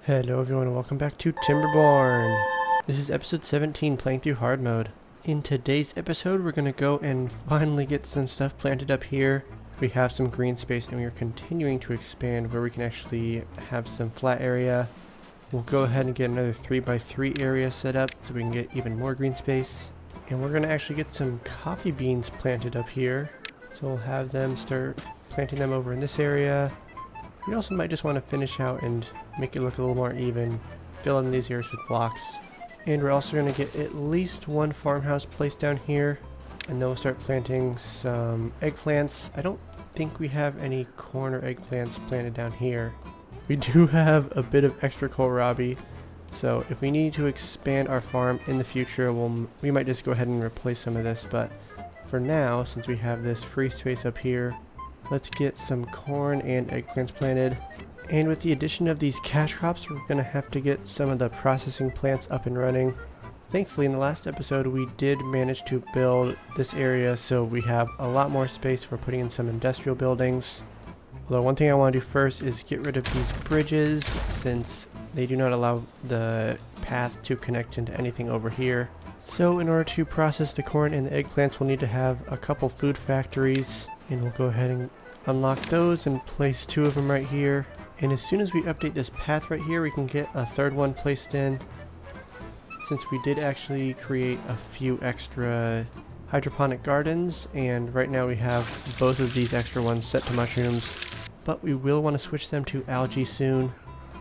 Hello everyone and welcome back to Timberborn. This is episode 17, playing through hard mode. In today's episode we're going to go and finally get some stuff planted up here. We have some green space and we are continuing to expand where we can actually have some flat area. We'll go ahead and get another 3x3 area set up so we can get even more green space. And we're going to actually get some coffee beans planted up here. So we'll have them start planting them over in this area. We also might just want to finish out and make it look a little more even, fill in these areas with blocks. And we're also going to get at least one farmhouse placed down here, and then we'll start planting some eggplants. I don't think we have any corn or eggplants planted down here. We do have a bit of extra kohlrabi, so if we need to expand our farm in the future, we might just go ahead and replace some of this, but for now, since we have this free space up here, let's get some corn and eggplants planted. And with the addition of these cash crops, we're going to have to get some of the processing plants up and running. Thankfully, in the last episode, we did manage to build this area, so we have a lot more space for putting in some industrial buildings. Although one thing I want to do first is get rid of these bridges, since they do not allow the path to connect into anything over here. So in order to process the corn and the eggplants, we'll need to have a couple food factories. And we'll go ahead and unlock those and place 2 of them right here. And as soon as we update this path right here, we can get a 3rd one placed in. Since we did actually create a few extra hydroponic gardens, and right now we have both of these extra ones set to mushrooms. But we will want to switch them to algae soon.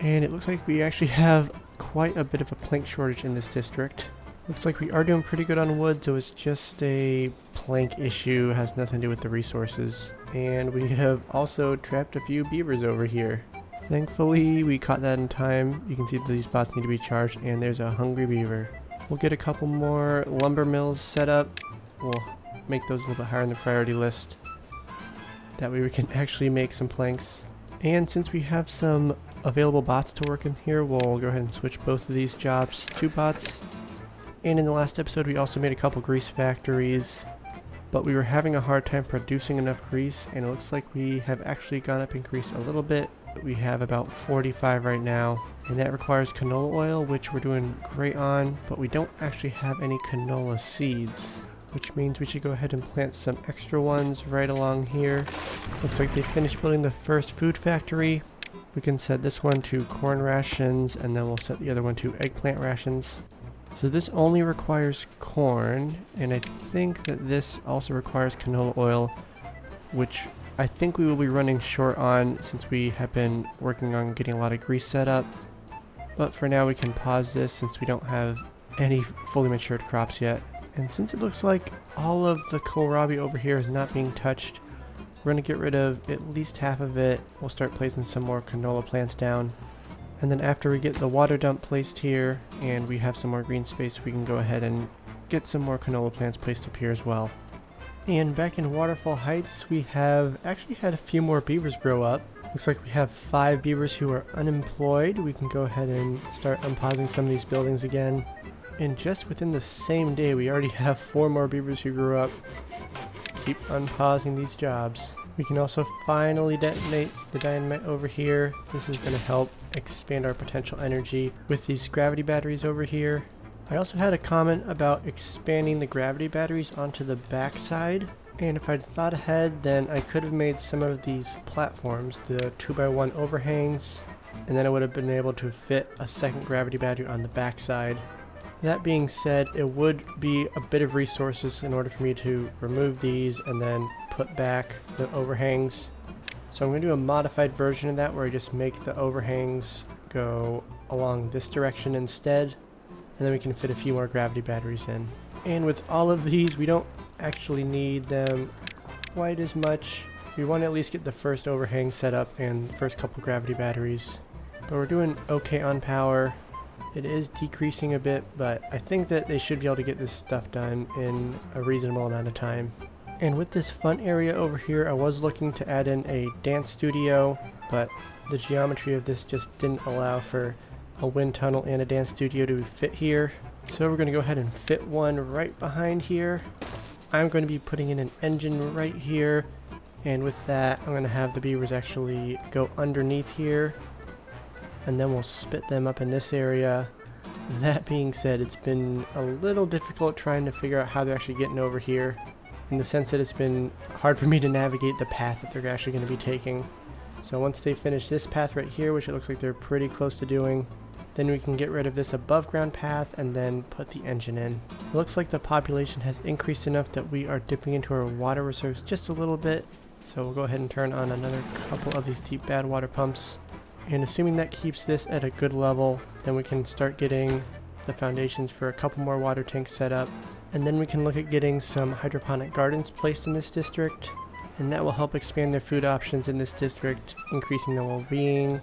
And it looks like we actually have quite a bit of a plank shortage in this district. Looks like we are doing pretty good on wood, so it's just a plank issue, has nothing to do with the resources. And we have also trapped a few beavers over here. Thankfully, we caught that in time. You can see that these spots need to be charged, and there's a hungry beaver. We'll get a couple more lumber mills set up. We'll make those a little bit higher on the priority list. That way we can actually make some planks. And since we have some available bots to work in here, we'll go ahead and switch both of these jobs to bots. And in the last episode, we also made a couple grease factories, but we were having a hard time producing enough grease, and it looks like we have actually gone up in grease a little bit. We have about 45 right now, and that requires canola oil, which we're doing great on, but we don't actually have any canola seeds, which means we should go ahead and plant some extra ones right along here. Looks like they finished building the first food factory. We can set this one to corn rations, and then we'll set the other one to eggplant rations. So this only requires corn, and I think that this also requires canola oil, which I think we will be running short on since we have been working on getting a lot of grease set up. But for now we can pause this since we don't have any fully matured crops yet. And since it looks like all of the kohlrabi over here is not being touched, we're going to get rid of at least half of it. We'll start placing some more canola plants down. And then after we get the water dump placed here and we have some more green space, we can go ahead and get some more canola plants placed up here as well. And back in Waterfall Heights, we have actually had a few more beavers grow up. Looks like we have 5 beavers who are unemployed. We can go ahead and start unpausing some of these buildings again. And just within the same day, we already have 4 more beavers who grew up. Keep unpausing these jobs. We can also finally detonate the dynamite over here. This is going to help expand our potential energy with these gravity batteries over here. I also had a comment about expanding the gravity batteries onto the back side. And if I'd thought ahead, then I could have made some of these platforms, the 2x1 overhangs, and then I would have been able to fit a second gravity battery on the back side. That being said, it would be a bit of resources in order for me to remove these and then put back the overhangs. So I'm going to do a modified version of that where I just make the overhangs go along this direction instead, and then we can fit a few more gravity batteries in. And with all of these, we don't actually need them quite as much. We want to at least get the first overhang set up and the first couple gravity batteries. But we're doing okay on power. It is decreasing a bit, but I think that they should be able to get this stuff done in a reasonable amount of time. And with this fun area over here, I was looking to add in a dance studio, but the geometry of this just didn't allow for a wind tunnel and a dance studio to fit here. So we're going to go ahead and fit one right behind here. I'm going to be putting in an engine right here, and with that I'm going to have the beavers actually go underneath here. and then we'll spit them up in this area. That being said, it's been a little difficult trying to figure out how they're actually getting over here, in the sense that it's been hard for me to navigate the path that they're actually going to be taking. So once they finish this path right here, which it looks like they're pretty close to doing, then we can get rid of this above ground path and then put the engine in. It looks like the population has increased enough that we are dipping into our water reserves just a little bit. So we'll go ahead and turn on another couple of these deep bad water pumps. And assuming that keeps this at a good level, then we can start getting the foundations for a couple more water tanks set up. And then we can look at getting some hydroponic gardens placed in this district. And that will help expand their food options in this district, increasing their well-being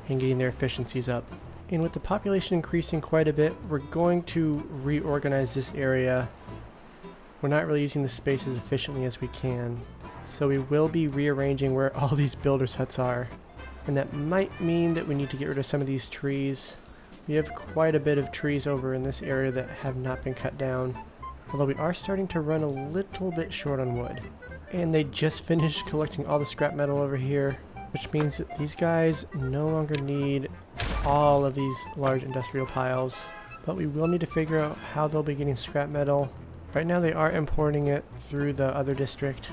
and getting their efficiencies up. And with the population increasing quite a bit, we're going to reorganize this area. We're not really using the space as efficiently as we can. So we will be rearranging where all these builders' huts are. And that might mean that we need to get rid of some of these trees. We have quite a bit of trees over in this area that have not been cut down. Although we are starting to run a little bit short on wood. And they just finished collecting all the scrap metal over here, which means that these guys no longer need all of these large industrial piles. But we will need to figure out how they'll be getting scrap metal. Right now they are importing it through the other district.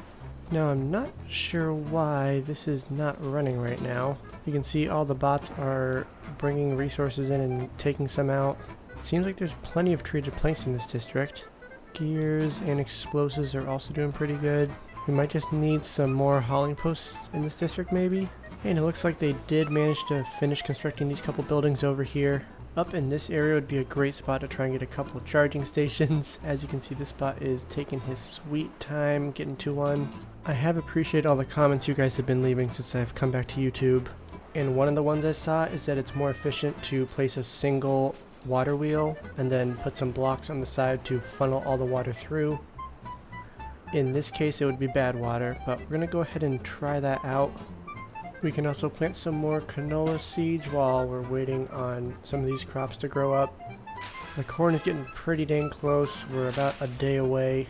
Now I'm not sure why this is not running right now. You can see all the bots are bringing resources in and taking some out. Seems like there's plenty of treated planks in this district. Gears and explosives are also doing pretty good. We might just need some more hauling posts in this district maybe. And it looks like they did manage to finish constructing these couple buildings over here. Up in this area would be a great spot to try and get a couple charging stations. As you can see, this spot is taking his sweet time getting to one. I have appreciated all the comments you guys have been leaving since I've come back to YouTube. And one of the ones I saw is that it's more efficient to place a single water wheel and then put some blocks on the side to funnel all the water through. In this case it would be bad water, but we're going to go ahead and try that out. We can also plant some more canola seeds while we're waiting on some of these crops to grow up. The corn is getting pretty dang close. We're about a day away.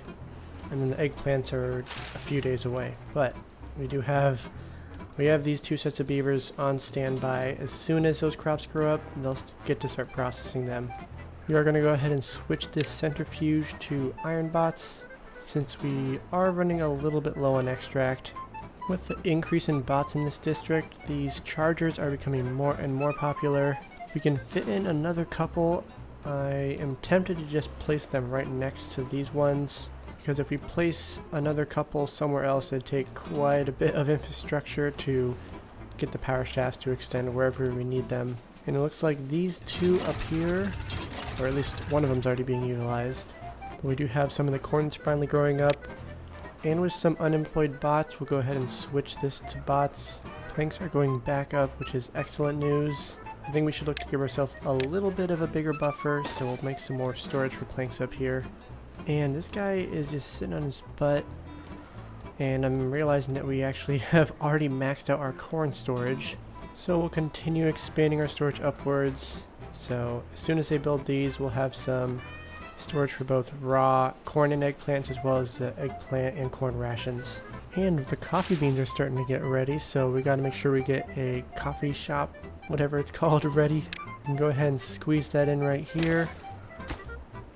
And then the eggplants are a few days away. But we have these two sets of beavers on standby. As soon as those crops grow up, they'll get to start processing them. We are going to go ahead and switch this centrifuge to iron bots, since we are running a little bit low on extract. With the increase in bots in this district, these chargers are becoming more and more popular. We can fit in another couple. I am tempted to just place them right next to these ones, because if we place another couple somewhere else, it'd take quite a bit of infrastructure to get the power shafts to extend wherever we need them. And it looks like these two up here, or at least one of them is already being utilized. But we do have some of the corns finally growing up. And with some unemployed bots, we'll go ahead and switch this to bots. Planks are going back up, which is excellent news. I think we should look to give ourselves a little bit of a bigger buffer, so we'll make some more storage for planks up here. And this guy is just sitting on his butt. And I'm realizing that we actually have already maxed out our corn storage. So we'll continue expanding our storage upwards. So as soon as they build these, we'll have some storage for both raw corn and eggplants, as well as the eggplant and corn rations. And the coffee beans are starting to get ready, so we got to make sure we get a coffee shop, whatever it's called, ready. We can go ahead and squeeze that in right here.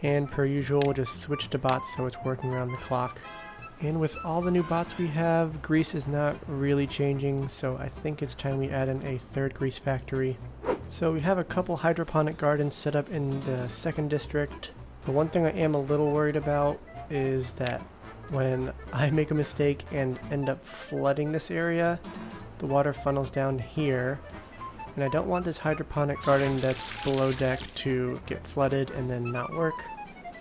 And per usual, we'll just switch to bots so it's working around the clock. And with all the new bots we have, grease is not really changing, so I think it's time we add in a third grease factory. So we have a couple hydroponic gardens set up in the second district. The one thing I am a little worried about is that when I make a mistake and end up flooding this area, the water funnels down here. And I don't want this hydroponic garden that's below deck to get flooded and then not work.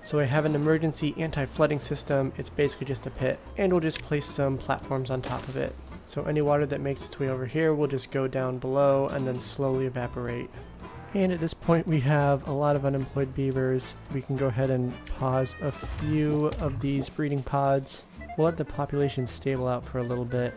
So I have an emergency anti-flooding system. It's basically just a pit, and we'll just place some platforms on top of it. So any water that makes its way over here will just go down below and then slowly evaporate. And at this point we have a lot of unemployed beavers. We can go ahead and pause a few of these breeding pods. We'll let the population stable out for a little bit.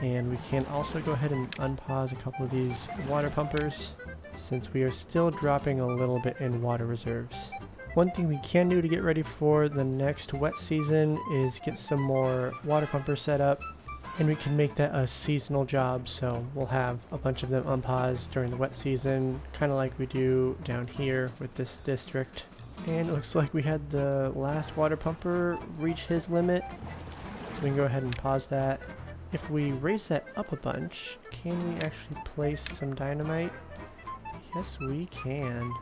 And we can also go ahead and unpause a couple of these water pumpers, since we are still dropping a little bit in water reserves. One thing we can do to get ready for the next wet season is get some more water pumpers set up. And we can make that a seasonal job, so we'll have a bunch of them unpaused during the wet season, kind of like we do down here with this district. And it looks like we had the last water pumper reach his limit, so we can go ahead and pause that. If we raise that up a bunch, can we actually place some dynamite? Yes, we can.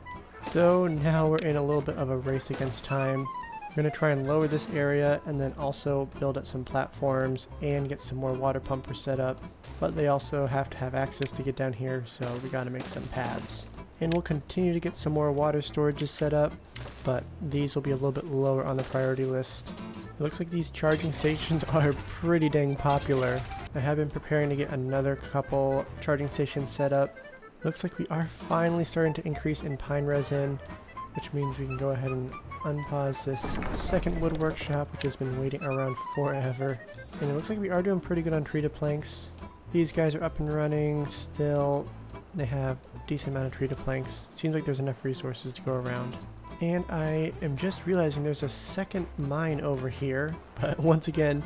So now we're in a little bit of a race against time. We're going to try and lower this area and then also build up some platforms and get some more water pumpers set up. But they also have to have access to get down here, so we got to make some paths. And we'll continue to get some more water storages set up, but these will be a little bit lower on the priority list. It looks like these charging stations are pretty dang popular. I have been preparing to get another couple charging stations set up. Looks like we are finally starting to increase in pine resin, which means we can go ahead and unpause this second wood workshop, which has been waiting around forever. And it looks like we are doing pretty good on treated planks. These guys are up and running still. They have a decent amount of treated planks. Seems like there's enough resources to go around. And I am just realizing there's a second mine over here, but once again,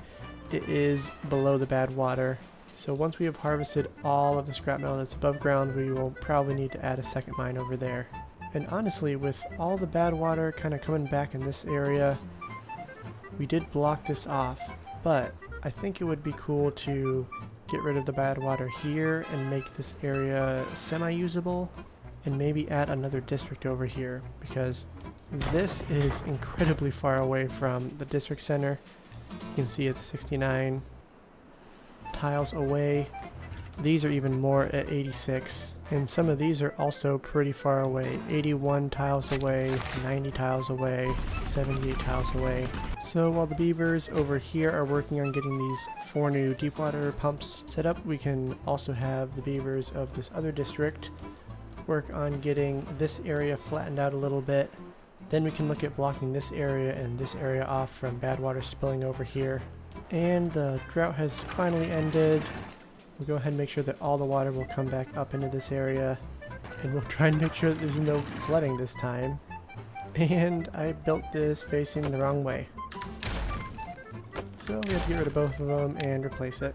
it is below the bad water. So once we have harvested all of the scrap metal that's above ground, we will probably need to add a second mine over there. And honestly, with all the bad water kind of coming back in this area, we did block this off, but I think it would be cool to get rid of the bad water here and make this area semi-usable, and maybe add another district over here, because this is incredibly far away from the district center. You can see it's 69 tiles away. These are even more at 86, and some of these are also pretty far away. 81 tiles away, 90 tiles away, 78 tiles away. So while the beavers over here are working on getting these 4 new deep water pumps set up, we can also have the beavers of this other district work on getting this area flattened out a little bit. Then we can look at blocking this area and this area off from bad water spilling over here. And the drought has finally ended. We'll go ahead and make sure that all the water will come back up into this area, and we'll try and make sure that there's no flooding this time. And I built this facing the wrong way, so we have to get rid of both of them and replace it.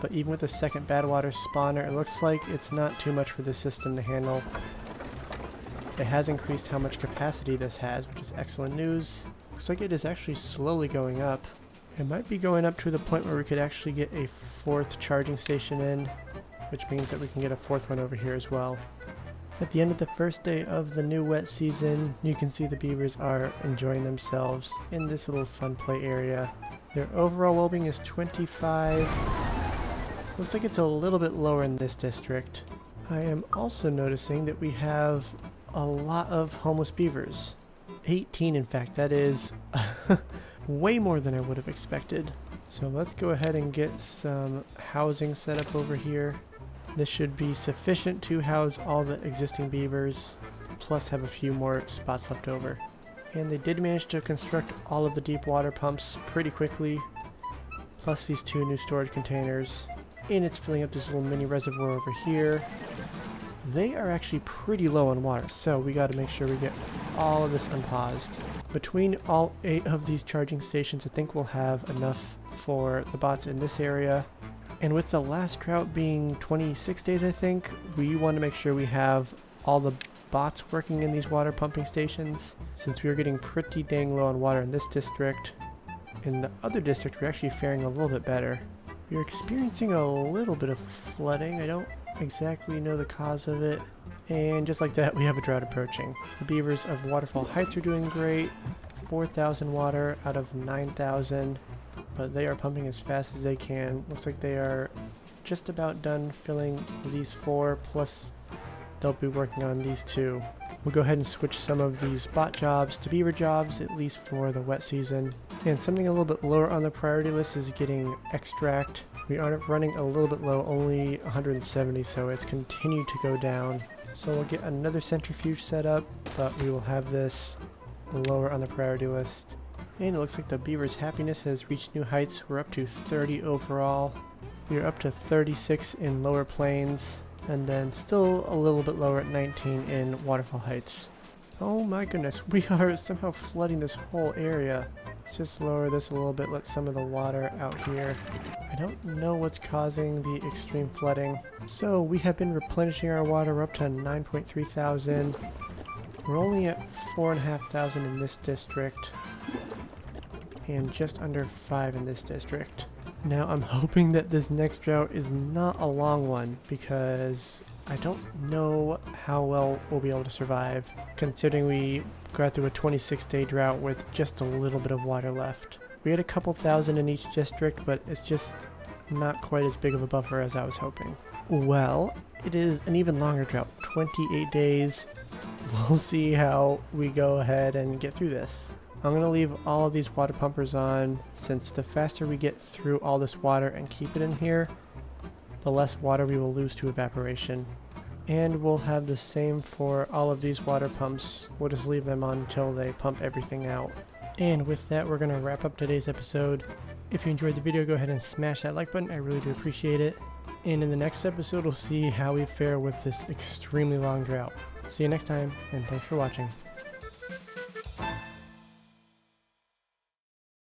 But even with the second bad water spawner, it looks like it's not too much for the system to handle. It has increased how much capacity this has, which is excellent news. Looks like it is actually slowly going up. It might be going up to the point where we could actually get a 4th charging station in, which means that we can get a 4th one over here as well. At the end of the first day of the new wet season, you can see the beavers are enjoying themselves in this little fun play area. Their overall well-being is 25. Looks like it's a little bit lower in this district. I am also noticing that we have a lot of homeless beavers. 18 in fact, that is way more than I would have expected. So let's go ahead and get some housing set up over here. This should be sufficient to house all the existing beavers, plus have a few more spots left over. And they did manage to construct all of the deep water pumps pretty quickly, plus these 2 new storage containers. And it's filling up this little mini reservoir over here. They are actually pretty low on water, so we got to make sure we get all of this unpaused. Between all 8 of these charging stations, I think we'll have enough for the bots in this area. And with the last drought being 26 days, I think, we want to make sure we have all the bots working in these water pumping stations, since we are getting pretty dang low on water in this district. In the other district, we're actually faring a little bit better. We're experiencing a little bit of flooding. I don't exactly know the cause of it. And just like that, we have a drought approaching. The beavers of Waterfall Heights are doing great. 4,000 water out of 9,000. But they are pumping as fast as they can. Looks like they are just about done filling these 4, plus they'll be working on these 2. We'll go ahead and switch some of these bot jobs to beaver jobs, at least for the wet season. And something a little bit lower on the priority list is getting extract. We are running a little bit low, only 170, so it's continued to go down. So we'll get another centrifuge set up, but we will have this lower on the priority list. And it looks like the beaver's happiness has reached new heights. We're up to 30 overall. We are up to 36 in Lower Plains, and then still a little bit lower at 19 in Waterfall Heights. Oh my goodness, we are somehow flooding this whole area. Let's just lower this a little bit, let some of the water out here. I don't know what's causing the extreme flooding. So we have been replenishing our water up to 9.3 thousand. We're only at 4,500 in this district. And just under 5 in this district. Now I'm hoping that this next drought is not a long one because I don't know how well we'll be able to survive considering we got through a 26-day drought with just a little bit of water left. We had a couple thousand in each district, but it's just not quite as big of a buffer as I was hoping. Well, it is an even longer drought, 28 days. We'll see how we go ahead and get through this. I'm going to leave all of these water pumpers on since the faster we get through all this water and keep it in here, the less water we will lose to evaporation. And we'll have the same for all of these water pumps. We'll just leave them on until they pump everything out. And with that, we're going to wrap up today's episode. If you enjoyed the video, go ahead and smash that like button. I really do appreciate it. And in the next episode, we'll see how we fare with this extremely long drought. See you next time, and thanks for watching.